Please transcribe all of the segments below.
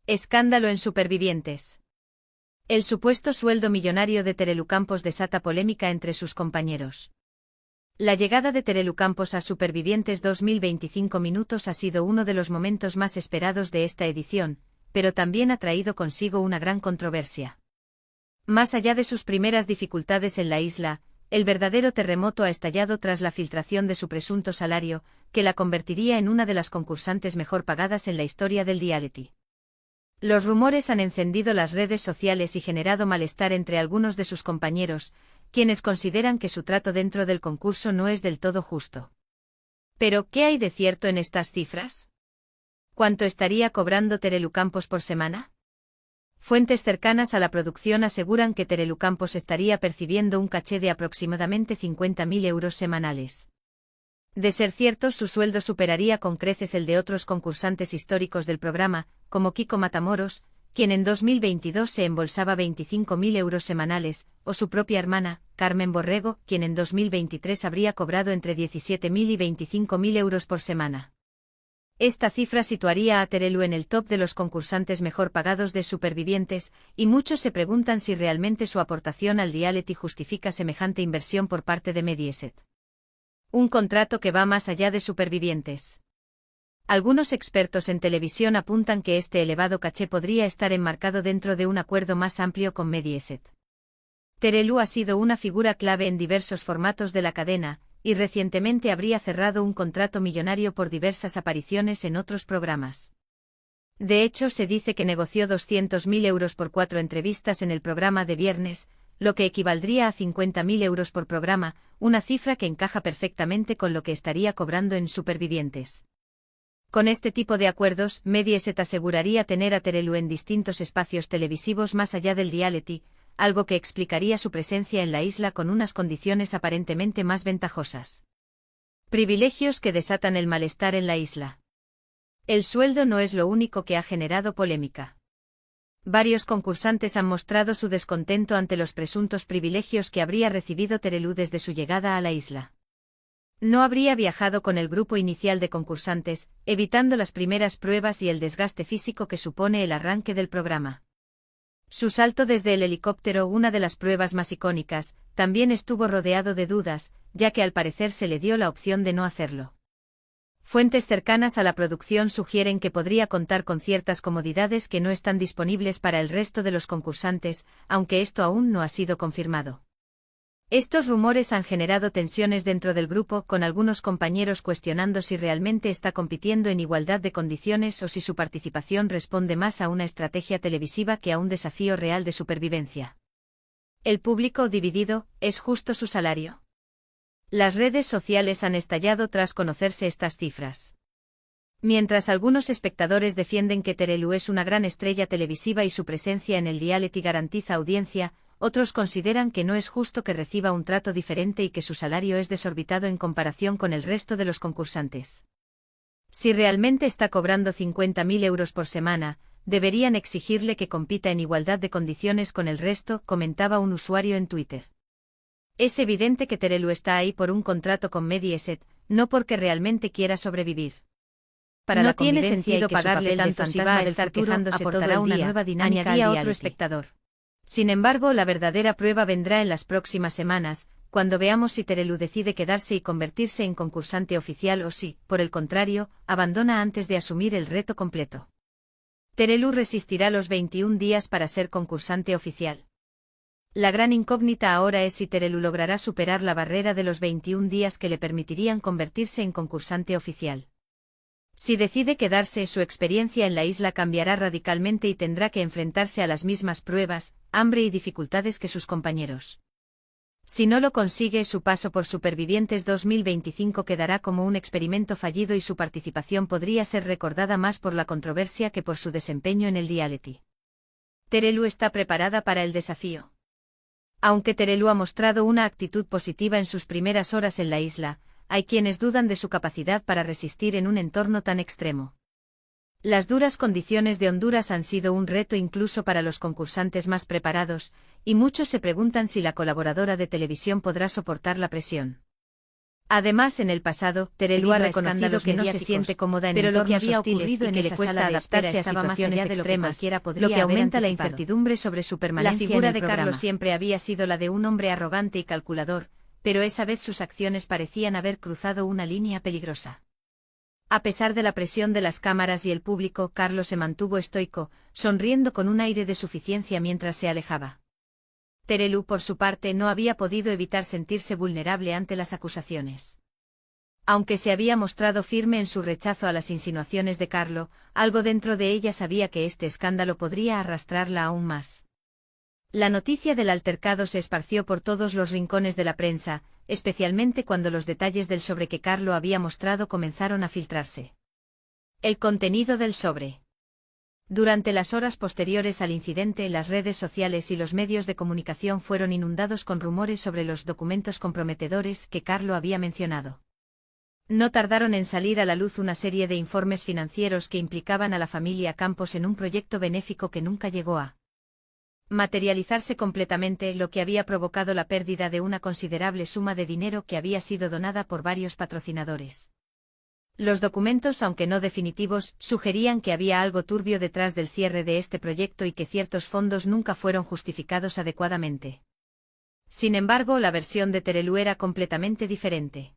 Escándalo en Supervivientes. El supuesto sueldo millonario de Terelu Campos desata polémica entre sus compañeros. La llegada de Terelu Campos a Supervivientes 2025 minutos ha sido uno de los momentos más esperados de esta edición, pero también ha traído consigo una gran controversia. Más allá de sus primeras dificultades en la isla, el verdadero terremoto ha estallado tras la filtración de su presunto salario, que la convertiría en una de las concursantes mejor pagadas en la historia del reality. Los rumores han encendido las redes sociales y generado malestar entre algunos de sus compañeros, quienes consideran que su trato dentro del concurso no es del todo justo. Pero, ¿qué hay de cierto en estas cifras? ¿Cuánto estaría cobrando Terelu Campos por semana? Fuentes cercanas a la producción aseguran que Terelu Campos estaría percibiendo un caché de aproximadamente 50.000 euros semanales. De ser cierto, su sueldo superaría con creces el de otros concursantes históricos del programa, como Kiko Matamoros, quien en 2022 se embolsaba 25.000 euros semanales, o su propia hermana, Carmen Borrego, quien en 2023 habría cobrado entre 17.000 y 25.000 euros por semana. Esta cifra situaría a Terelu en el top de los concursantes mejor pagados de Supervivientes, y muchos se preguntan si realmente su aportación al reality justifica semejante inversión por parte de Mediaset. Un contrato que va más allá de Supervivientes. Algunos expertos en televisión apuntan que este elevado caché podría estar enmarcado dentro de un acuerdo más amplio con Mediaset. Terelu ha sido una figura clave en diversos formatos de la cadena, y recientemente habría cerrado un contrato millonario por diversas apariciones en otros programas. De hecho, se dice que negoció 200.000 euros por 4 entrevistas en el programa de viernes, lo que equivaldría a 50.000 euros por programa, una cifra que encaja perfectamente con lo que estaría cobrando en Supervivientes. Con este tipo de acuerdos, Mediaset aseguraría tener a Terelu en distintos espacios televisivos más allá del reality, algo que explicaría su presencia en la isla con unas condiciones aparentemente más ventajosas. Privilegios que desatan el malestar en la isla. El sueldo no es lo único que ha generado polémica. Varios concursantes han mostrado su descontento ante los presuntos privilegios que habría recibido Terelu desde su llegada a la isla. No habría viajado con el grupo inicial de concursantes, evitando las primeras pruebas y el desgaste físico que supone el arranque del programa. Su salto desde el helicóptero, una de las pruebas más icónicas, también estuvo rodeado de dudas, ya que al parecer se le dio la opción de no hacerlo. Fuentes cercanas a la producción sugieren que podría contar con ciertas comodidades que no están disponibles para el resto de los concursantes, aunque esto aún no ha sido confirmado. Estos rumores han generado tensiones dentro del grupo, con algunos compañeros cuestionando si realmente está compitiendo en igualdad de condiciones o si su participación responde más a una estrategia televisiva que a un desafío real de supervivencia. El público dividido, ¿es justo su salario? Las redes sociales han estallado tras conocerse estas cifras. Mientras algunos espectadores defienden que Terelu es una gran estrella televisiva y su presencia en el reality garantiza audiencia, otros consideran que no es justo que reciba un trato diferente y que su salario es desorbitado en comparación con el resto de los concursantes. Si realmente está cobrando 50.000 euros por semana, deberían exigirle que compita en igualdad de condiciones con el resto, comentaba un usuario en Twitter. Es evidente que Terelu está ahí por un contrato con Mediaset, no porque realmente quiera sobrevivir. No tiene sentido pagarle tanto si va a estar quejándose todo el día, una nueva dinámica añadía otro espectador. Sin embargo, la verdadera prueba vendrá en las próximas semanas, cuando veamos si Terelu decide quedarse y convertirse en concursante oficial o si, por el contrario, abandona antes de asumir el reto completo. Terelu resistirá los 21 días para ser concursante oficial. La gran incógnita ahora es si Terelu logrará superar la barrera de los 21 días que le permitirían convertirse en concursante oficial. Si decide quedarse, su experiencia en la isla cambiará radicalmente y tendrá que enfrentarse a las mismas pruebas, hambre y dificultades que sus compañeros. Si no lo consigue, su paso por Supervivientes 2025 quedará como un experimento fallido y su participación podría ser recordada más por la controversia que por su desempeño en el reality. Terelu está preparada para el desafío. Aunque Terelu ha mostrado una actitud positiva en sus primeras horas en la isla, hay quienes dudan de su capacidad para resistir en un entorno tan extremo. Las duras condiciones de Honduras han sido un reto incluso para los concursantes más preparados, y muchos se preguntan si la colaboradora de televisión podrá soportar la presión. Además, en el pasado, Terelu ha reconocido que no se siente cómoda en entornos hostiles, pero lo que había ocurrido en esa sala de espera estaba más allá de extremas, lo que aumenta la incertidumbre sobre su permanencia. La figura de Carlos siempre había sido la de un hombre arrogante y calculador, pero esa vez sus acciones parecían haber cruzado una línea peligrosa. A pesar de la presión de las cámaras y el público, Carlos se mantuvo estoico, sonriendo con un aire de suficiencia mientras se alejaba. Terelu, por su parte, no había podido evitar sentirse vulnerable ante las acusaciones. Aunque se había mostrado firme en su rechazo a las insinuaciones de Carlo, algo dentro de ella sabía que este escándalo podría arrastrarla aún más. La noticia del altercado se esparció por todos los rincones de la prensa, especialmente cuando los detalles del sobre que Carlo había mostrado comenzaron a filtrarse. El contenido del sobre. Durante las horas posteriores al incidente, las redes sociales y los medios de comunicación fueron inundados con rumores sobre los documentos comprometedores que Carlo había mencionado. No tardaron en salir a la luz una serie de informes financieros que implicaban a la familia Campos en un proyecto benéfico que nunca llegó a materializarse completamente, lo que había provocado la pérdida de una considerable suma de dinero que había sido donada por varios patrocinadores. Los documentos, aunque no definitivos, sugerían que había algo turbio detrás del cierre de este proyecto y que ciertos fondos nunca fueron justificados adecuadamente. Sin embargo, la versión de Terelu era completamente diferente.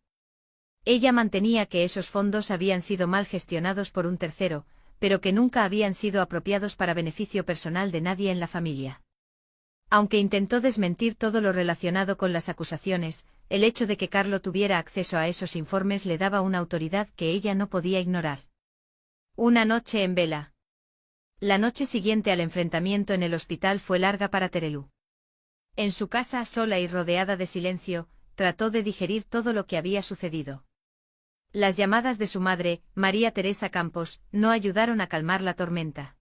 Ella mantenía que esos fondos habían sido mal gestionados por un tercero, pero que nunca habían sido apropiados para beneficio personal de nadie en la familia. Aunque intentó desmentir todo lo relacionado con las acusaciones, el hecho de que Carlo tuviera acceso a esos informes le daba una autoridad que ella no podía ignorar. Una noche en vela. La noche siguiente al enfrentamiento en el hospital fue larga para Terelu. En su casa, sola y rodeada de silencio, trató de digerir todo lo que había sucedido. Las llamadas de su madre, María Teresa Campos, no ayudaron a calmar la tormenta.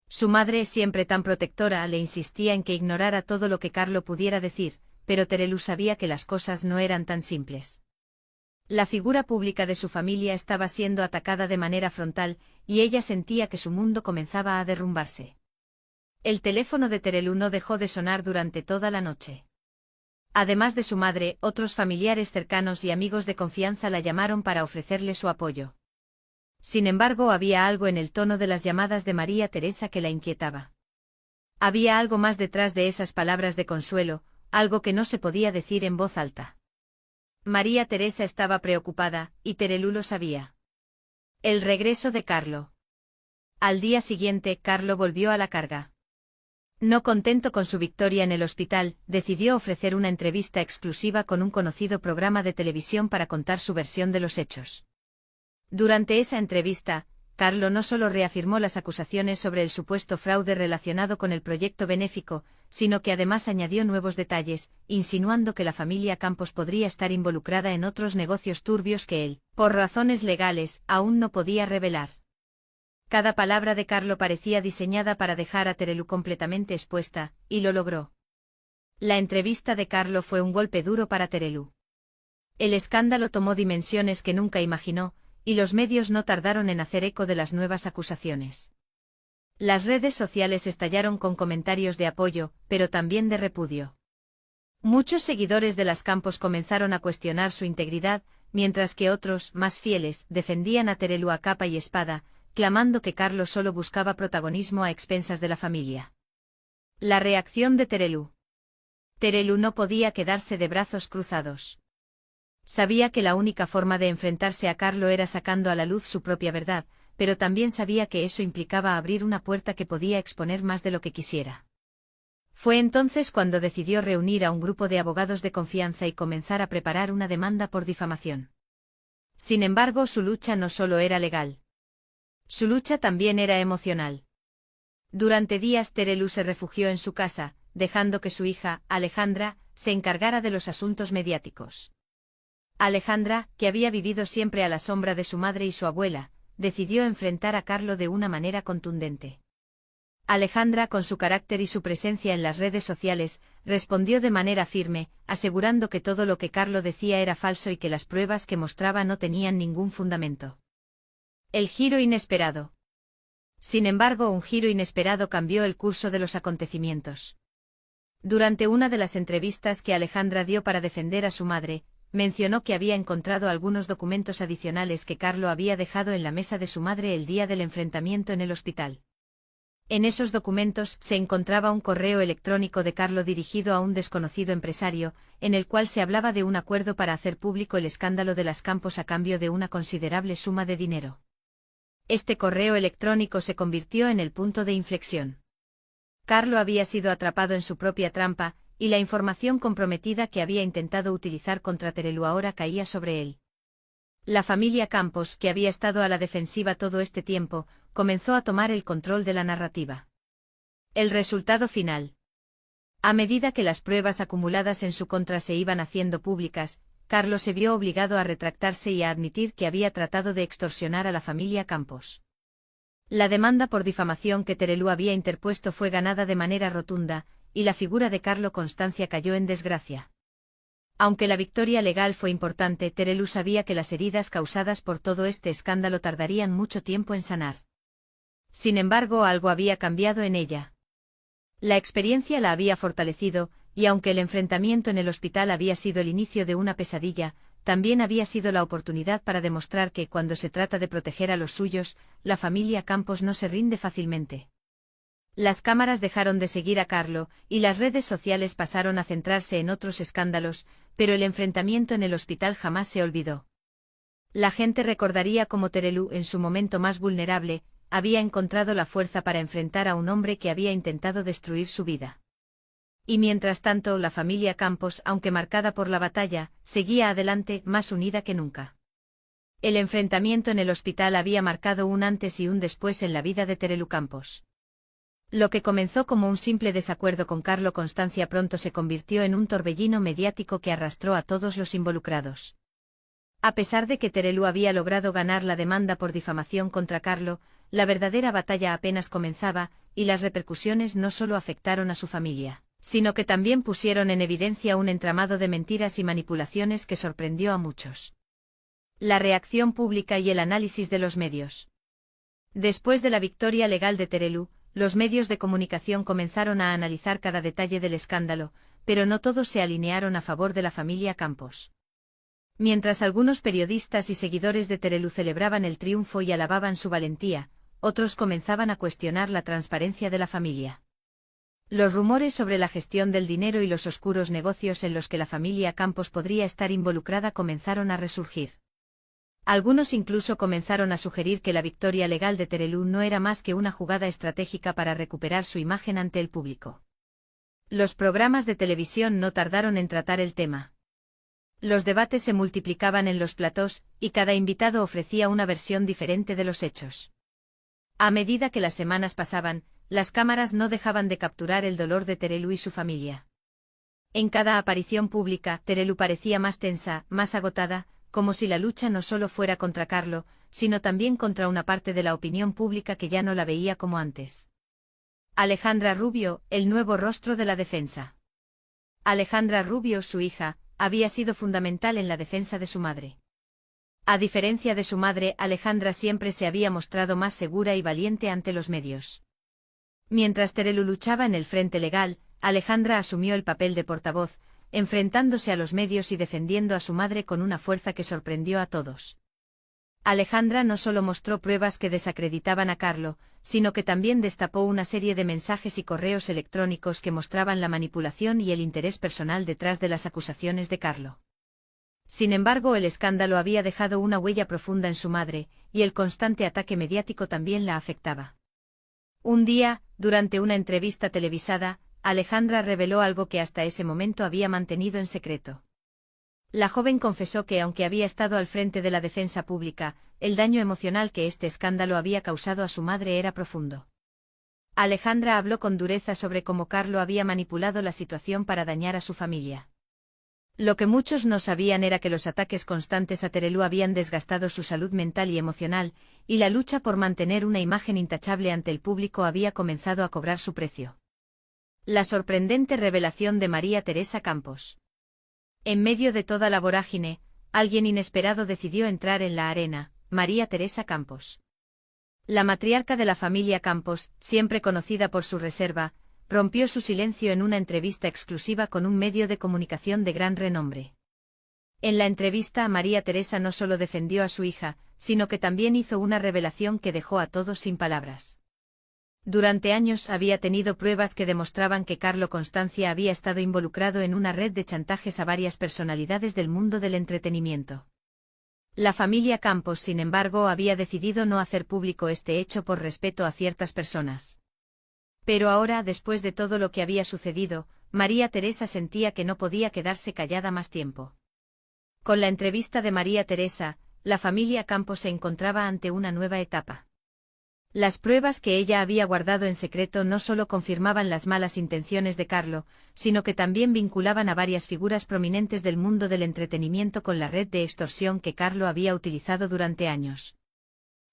Su madre, siempre tan protectora, le insistía en que ignorara todo lo que Carlo pudiera decir, pero Terelu sabía que las cosas no eran tan simples. La figura pública de su familia estaba siendo atacada de manera frontal, y ella sentía que su mundo comenzaba a derrumbarse. El teléfono de Terelu no dejó de sonar durante toda la noche. Además de su madre, otros familiares cercanos y amigos de confianza la llamaron para ofrecerle su apoyo. Sin embargo, había algo en el tono de las llamadas de María Teresa que la inquietaba. Había algo más detrás de esas palabras de consuelo, algo que no se podía decir en voz alta. María Teresa estaba preocupada, y Terelu lo sabía. El regreso de Carlo. Al día siguiente, Carlo volvió a la carga. No contento con su victoria en el hospital, decidió ofrecer una entrevista exclusiva con un conocido programa de televisión para contar su versión de los hechos. Durante esa entrevista, Carlo no solo reafirmó las acusaciones sobre el supuesto fraude relacionado con el proyecto benéfico, sino que además añadió nuevos detalles, insinuando que la familia Campos podría estar involucrada en otros negocios turbios que él, por razones legales, aún no podía revelar. Cada palabra de Carlo parecía diseñada para dejar a Terelu completamente expuesta, y lo logró. La entrevista de Carlo fue un golpe duro para Terelu. El escándalo tomó dimensiones que nunca imaginó, y los medios no tardaron en hacer eco de las nuevas acusaciones. Las redes sociales estallaron con comentarios de apoyo, pero también de repudio. Muchos seguidores de las Campos comenzaron a cuestionar su integridad, mientras que otros, más fieles, defendían a Terelu a capa y espada, clamando que Carlos solo buscaba protagonismo a expensas de la familia. La reacción de Terelu. Terelu no podía quedarse de brazos cruzados. Sabía que la única forma de enfrentarse a Carlo era sacando a la luz su propia verdad, pero también sabía que eso implicaba abrir una puerta que podía exponer más de lo que quisiera. Fue entonces cuando decidió reunir a un grupo de abogados de confianza y comenzar a preparar una demanda por difamación. Sin embargo, su lucha no solo era legal. Su lucha también era emocional. Durante días Terelu se refugió en su casa, dejando que su hija, Alejandra, se encargara de los asuntos mediáticos. Alejandra, que había vivido siempre a la sombra de su madre y su abuela, decidió enfrentar a Carlo de una manera contundente. Alejandra, con su carácter y su presencia en las redes sociales, respondió de manera firme, asegurando que todo lo que Carlo decía era falso y que las pruebas que mostraba no tenían ningún fundamento. El giro inesperado. Sin embargo, un giro inesperado cambió el curso de los acontecimientos. Durante una de las entrevistas que Alejandra dio para defender a su madre, mencionó que había encontrado algunos documentos adicionales que Carlo había dejado en la mesa de su madre el día del enfrentamiento en el hospital. En esos documentos se encontraba un correo electrónico de Carlo dirigido a un desconocido empresario, en el cual se hablaba de un acuerdo para hacer público el escándalo de las Campos a cambio de una considerable suma de dinero. Este correo electrónico se convirtió en el punto de inflexión. Carlo había sido atrapado en su propia trampa, y la información comprometida que había intentado utilizar contra Terelu ahora caía sobre él. La familia Campos, que había estado a la defensiva todo este tiempo, comenzó a tomar el control de la narrativa. El resultado final. A medida que las pruebas acumuladas en su contra se iban haciendo públicas, Carlo se vio obligado a retractarse y a admitir que había tratado de extorsionar a la familia Campos. La demanda por difamación que Terelu había interpuesto fue ganada de manera rotunda, y la figura de Carlo Constancia cayó en desgracia. Aunque la victoria legal fue importante, Terelu sabía que las heridas causadas por todo este escándalo tardarían mucho tiempo en sanar. Sin embargo, algo había cambiado en ella. La experiencia la había fortalecido, y aunque el enfrentamiento en el hospital había sido el inicio de una pesadilla, también había sido la oportunidad para demostrar que, cuando se trata de proteger a los suyos, la familia Campos no se rinde fácilmente. Las cámaras dejaron de seguir a Carlo, y las redes sociales pasaron a centrarse en otros escándalos, pero el enfrentamiento en el hospital jamás se olvidó. La gente recordaría cómo Terelu, en su momento más vulnerable, había encontrado la fuerza para enfrentar a un hombre que había intentado destruir su vida. Y mientras tanto, la familia Campos, aunque marcada por la batalla, seguía adelante, más unida que nunca. El enfrentamiento en el hospital había marcado un antes y un después en la vida de Terelu Campos. Lo que comenzó como un simple desacuerdo con Carlo Constancia pronto se convirtió en un torbellino mediático que arrastró a todos los involucrados. A pesar de que Terelu había logrado ganar la demanda por difamación contra Carlo, la verdadera batalla apenas comenzaba, y las repercusiones no solo afectaron a su familia, sino que también pusieron en evidencia un entramado de mentiras y manipulaciones que sorprendió a muchos. La reacción pública y el análisis de los medios. Después de la victoria legal de Terelu, los medios de comunicación comenzaron a analizar cada detalle del escándalo, pero no todos se alinearon a favor de la familia Campos. Mientras algunos periodistas y seguidores de Terelu celebraban el triunfo y alababan su valentía, otros comenzaban a cuestionar la transparencia de la familia. Los rumores sobre la gestión del dinero y los oscuros negocios en los que la familia Campos podría estar involucrada comenzaron a resurgir. Algunos incluso comenzaron a sugerir que la victoria legal de Terelu no era más que una jugada estratégica para recuperar su imagen ante el público. Los programas de televisión no tardaron en tratar el tema. Los debates se multiplicaban en los platós, y cada invitado ofrecía una versión diferente de los hechos. A medida que las semanas pasaban, las cámaras no dejaban de capturar el dolor de Terelu y su familia. En cada aparición pública, Terelu parecía más tensa, más agotada, como si la lucha no solo fuera contra Carlo, sino también contra una parte de la opinión pública que ya no la veía como antes. Alejandra Rubio, el nuevo rostro de la defensa. Alejandra Rubio, su hija, había sido fundamental en la defensa de su madre. A diferencia de su madre, Alejandra siempre se había mostrado más segura y valiente ante los medios. Mientras Terelu luchaba en el frente legal, Alejandra asumió el papel de portavoz, enfrentándose a los medios y defendiendo a su madre con una fuerza que sorprendió a todos. Alejandra no solo mostró pruebas que desacreditaban a Carlo, sino que también destapó una serie de mensajes y correos electrónicos que mostraban la manipulación y el interés personal detrás de las acusaciones de Carlo. Sin embargo, el escándalo había dejado una huella profunda en su madre, y el constante ataque mediático también la afectaba. Un día, durante una entrevista televisada, Alejandra reveló algo que hasta ese momento había mantenido en secreto. La joven confesó que, aunque había estado al frente de la defensa pública, el daño emocional que este escándalo había causado a su madre era profundo. Alejandra habló con dureza sobre cómo Carlo había manipulado la situación para dañar a su familia. Lo que muchos no sabían era que los ataques constantes a Terelu habían desgastado su salud mental y emocional, y la lucha por mantener una imagen intachable ante el público había comenzado a cobrar su precio. La sorprendente revelación de María Teresa Campos. En medio de toda la vorágine, alguien inesperado decidió entrar en la arena: María Teresa Campos. La matriarca de la familia Campos, siempre conocida por su reserva, rompió su silencio en una entrevista exclusiva con un medio de comunicación de gran renombre. En la entrevista, María Teresa no solo defendió a su hija, sino que también hizo una revelación que dejó a todos sin palabras. Durante años había tenido pruebas que demostraban que Carlo Constancia había estado involucrado en una red de chantajes a varias personalidades del mundo del entretenimiento. La familia Campos, sin embargo, había decidido no hacer público este hecho por respeto a ciertas personas. Pero ahora, después de todo lo que había sucedido, María Teresa sentía que no podía quedarse callada más tiempo. Con la entrevista de María Teresa, la familia Campos se encontraba ante una nueva etapa. Las pruebas que ella había guardado en secreto no solo confirmaban las malas intenciones de Carlo, sino que también vinculaban a varias figuras prominentes del mundo del entretenimiento con la red de extorsión que Carlo había utilizado durante años.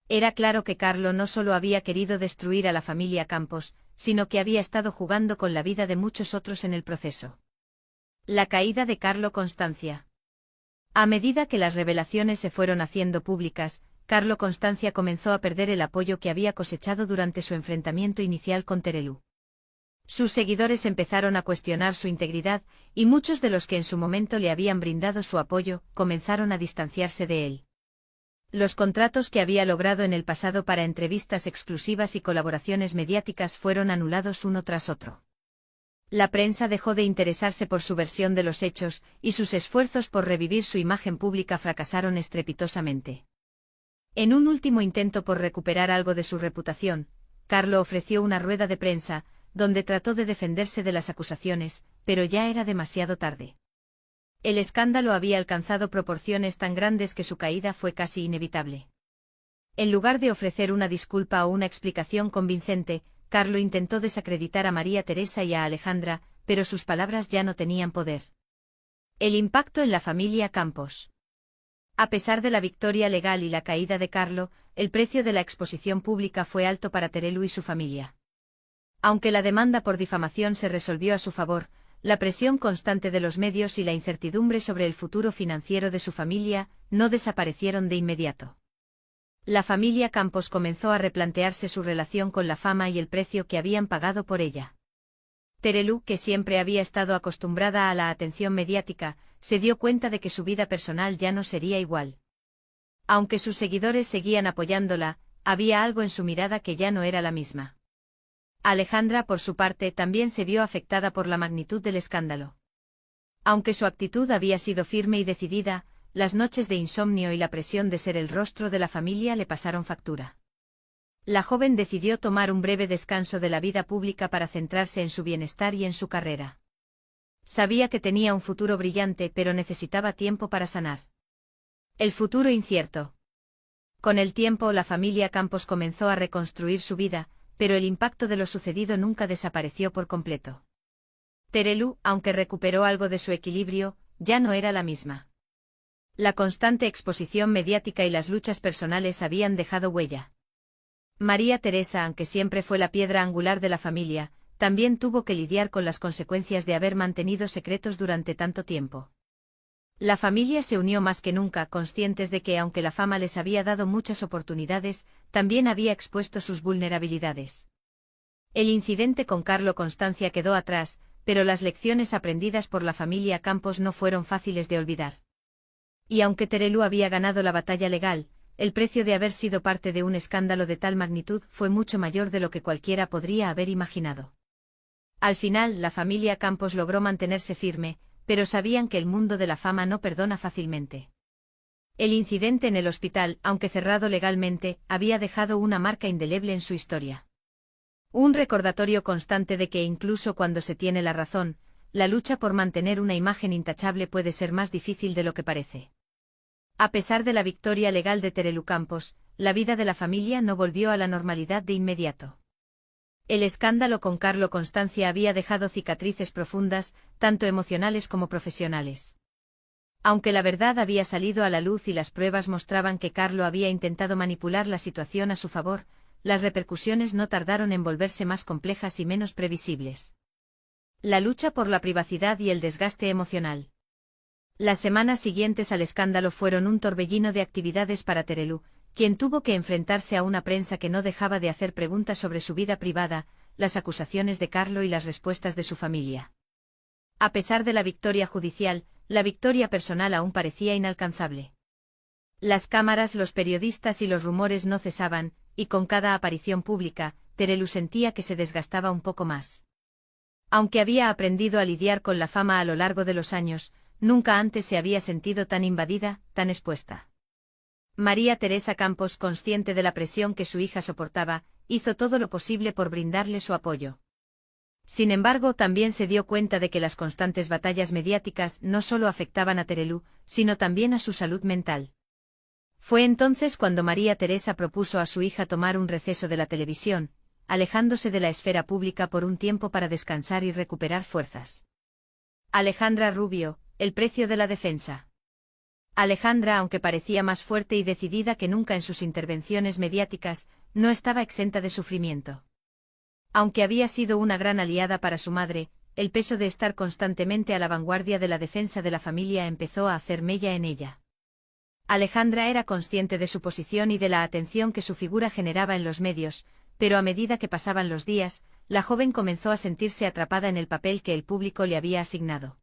Era claro que Carlo no solo había querido destruir a la familia Campos, sino que había estado jugando con la vida de muchos otros en el proceso. La caída de Carlo Constancia. A medida que las revelaciones se fueron haciendo públicas, Carlo Constancia comenzó a perder el apoyo que había cosechado durante su enfrentamiento inicial con Terelu. Sus seguidores empezaron a cuestionar su integridad, y muchos de los que en su momento le habían brindado su apoyo, comenzaron a distanciarse de él. Los contratos que había logrado en el pasado para entrevistas exclusivas y colaboraciones mediáticas fueron anulados uno tras otro. La prensa dejó de interesarse por su versión de los hechos, y sus esfuerzos por revivir su imagen pública fracasaron estrepitosamente. En un último intento por recuperar algo de su reputación, Carlo ofreció una rueda de prensa, donde trató de defenderse de las acusaciones, pero ya era demasiado tarde. El escándalo había alcanzado proporciones tan grandes que su caída fue casi inevitable. En lugar de ofrecer una disculpa o una explicación convincente, Carlo intentó desacreditar a María Teresa y a Alejandra, pero sus palabras ya no tenían poder. El impacto en la familia Campos. A pesar de la victoria legal y la caída de Carlo, el precio de la exposición pública fue alto para Terelu y su familia. Aunque la demanda por difamación se resolvió a su favor, la presión constante de los medios y la incertidumbre sobre el futuro financiero de su familia no desaparecieron de inmediato. La familia Campos comenzó a replantearse su relación con la fama y el precio que habían pagado por ella. Terelu, que siempre había estado acostumbrada a la atención mediática, se dio cuenta de que su vida personal ya no sería igual. Aunque sus seguidores seguían apoyándola, había algo en su mirada que ya no era la misma. Alejandra, por su parte, también se vio afectada por la magnitud del escándalo. Aunque su actitud había sido firme y decidida, las noches de insomnio y la presión de ser el rostro de la familia le pasaron factura. La joven decidió tomar un breve descanso de la vida pública para centrarse en su bienestar y en su carrera. Sabía que tenía un futuro brillante, pero necesitaba tiempo para sanar. El futuro incierto. Con el tiempo, la familia Campos comenzó a reconstruir su vida, pero el impacto de lo sucedido nunca desapareció por completo. Terelu, aunque recuperó algo de su equilibrio, ya no era la misma. La constante exposición mediática y las luchas personales habían dejado huella. María Teresa, aunque siempre fue la piedra angular de la familia, también tuvo que lidiar con las consecuencias de haber mantenido secretos durante tanto tiempo. La familia se unió más que nunca, conscientes de que aunque la fama les había dado muchas oportunidades, también había expuesto sus vulnerabilidades. El incidente con Carlo Constancia quedó atrás, pero las lecciones aprendidas por la familia Campos no fueron fáciles de olvidar. Y aunque Terelu había ganado la batalla legal, el precio de haber sido parte de un escándalo de tal magnitud fue mucho mayor de lo que cualquiera podría haber imaginado. Al final, la familia Campos logró mantenerse firme, pero sabían que el mundo de la fama no perdona fácilmente. El incidente en el hospital, aunque cerrado legalmente, había dejado una marca indeleble en su historia. Un recordatorio constante de que incluso cuando se tiene la razón, la lucha por mantener una imagen intachable puede ser más difícil de lo que parece. A pesar de la victoria legal de Terelu Campos, la vida de la familia no volvió a la normalidad de inmediato. El escándalo con Carlo Constancia había dejado cicatrices profundas, tanto emocionales como profesionales. Aunque la verdad había salido a la luz y las pruebas mostraban que Carlo había intentado manipular la situación a su favor, las repercusiones no tardaron en volverse más complejas y menos previsibles. La lucha por la privacidad y el desgaste emocional. Las semanas siguientes al escándalo fueron un torbellino de actividades para Terelu, quien tuvo que enfrentarse a una prensa que no dejaba de hacer preguntas sobre su vida privada, las acusaciones de Carlo y las respuestas de su familia. A pesar de la victoria judicial, la victoria personal aún parecía inalcanzable. Las cámaras, los periodistas y los rumores no cesaban, y con cada aparición pública, Terelu sentía que se desgastaba un poco más. Aunque había aprendido a lidiar con la fama a lo largo de los años, nunca antes se había sentido tan invadida, tan expuesta. María Teresa Campos, consciente de la presión que su hija soportaba, hizo todo lo posible por brindarle su apoyo. Sin embargo, también se dio cuenta de que las constantes batallas mediáticas no solo afectaban a Terelu, sino también a su salud mental. Fue entonces cuando María Teresa propuso a su hija tomar un receso de la televisión, alejándose de la esfera pública por un tiempo para descansar y recuperar fuerzas. Alejandra Rubio, el precio de la defensa. Alejandra, aunque parecía más fuerte y decidida que nunca en sus intervenciones mediáticas, no estaba exenta de sufrimiento. Aunque había sido una gran aliada para su madre, el peso de estar constantemente a la vanguardia de la defensa de la familia empezó a hacer mella en ella. Alejandra era consciente de su posición y de la atención que su figura generaba en los medios, pero a medida que pasaban los días, la joven comenzó a sentirse atrapada en el papel que el público le había asignado.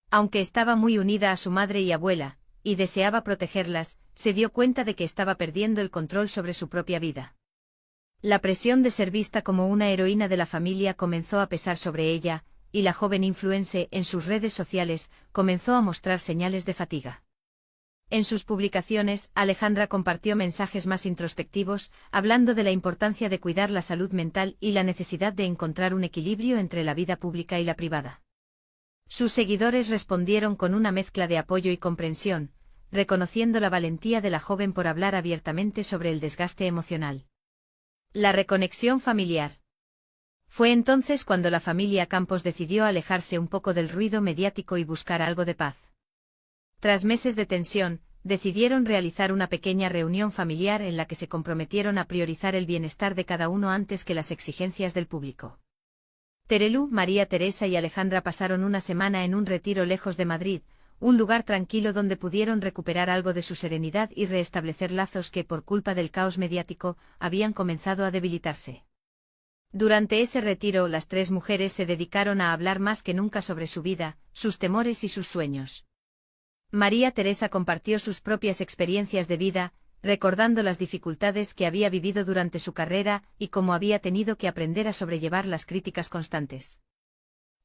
Aunque estaba muy unida a su madre y abuela, y deseaba protegerlas, se dio cuenta de que estaba perdiendo el control sobre su propia vida. La presión de ser vista como una heroína de la familia comenzó a pesar sobre ella, y la joven influencer en sus redes sociales comenzó a mostrar señales de fatiga. En sus publicaciones, Alejandra compartió mensajes más introspectivos, hablando de la importancia de cuidar la salud mental y la necesidad de encontrar un equilibrio entre la vida pública y la privada. Sus seguidores respondieron con una mezcla de apoyo y comprensión, reconociendo la valentía de la joven por hablar abiertamente sobre el desgaste emocional. La reconexión familiar. Fue entonces cuando la familia Campos decidió alejarse un poco del ruido mediático y buscar algo de paz. Tras meses de tensión, decidieron realizar una pequeña reunión familiar en la que se comprometieron a priorizar el bienestar de cada uno antes que las exigencias del público. Terelu, María Teresa y Alejandra pasaron una semana en un retiro lejos de Madrid, un lugar tranquilo donde pudieron recuperar algo de su serenidad y restablecer lazos que, por culpa del caos mediático, habían comenzado a debilitarse. Durante ese retiro, las tres mujeres se dedicaron a hablar más que nunca sobre su vida, sus temores y sus sueños. María Teresa compartió sus propias experiencias de vida, recordando las dificultades que había vivido durante su carrera y cómo había tenido que aprender a sobrellevar las críticas constantes.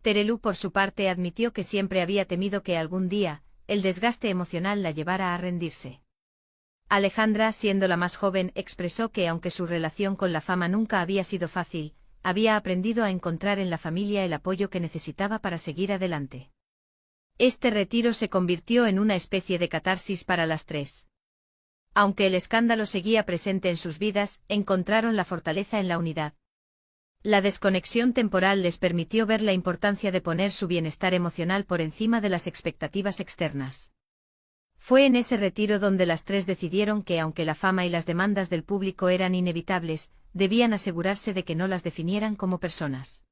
Terelu, por su parte, admitió que siempre había temido que algún día, el desgaste emocional la llevara a rendirse. Alejandra, siendo la más joven, expresó que aunque su relación con la fama nunca había sido fácil, había aprendido a encontrar en la familia el apoyo que necesitaba para seguir adelante. Este retiro se convirtió en una especie de catarsis para las tres. Aunque el escándalo seguía presente en sus vidas, encontraron la fortaleza en la unidad. La desconexión temporal les permitió ver la importancia de poner su bienestar emocional por encima de las expectativas externas. Fue en ese retiro donde las tres decidieron que, aunque la fama y las demandas del público eran inevitables, debían asegurarse de que no las definieran como personas.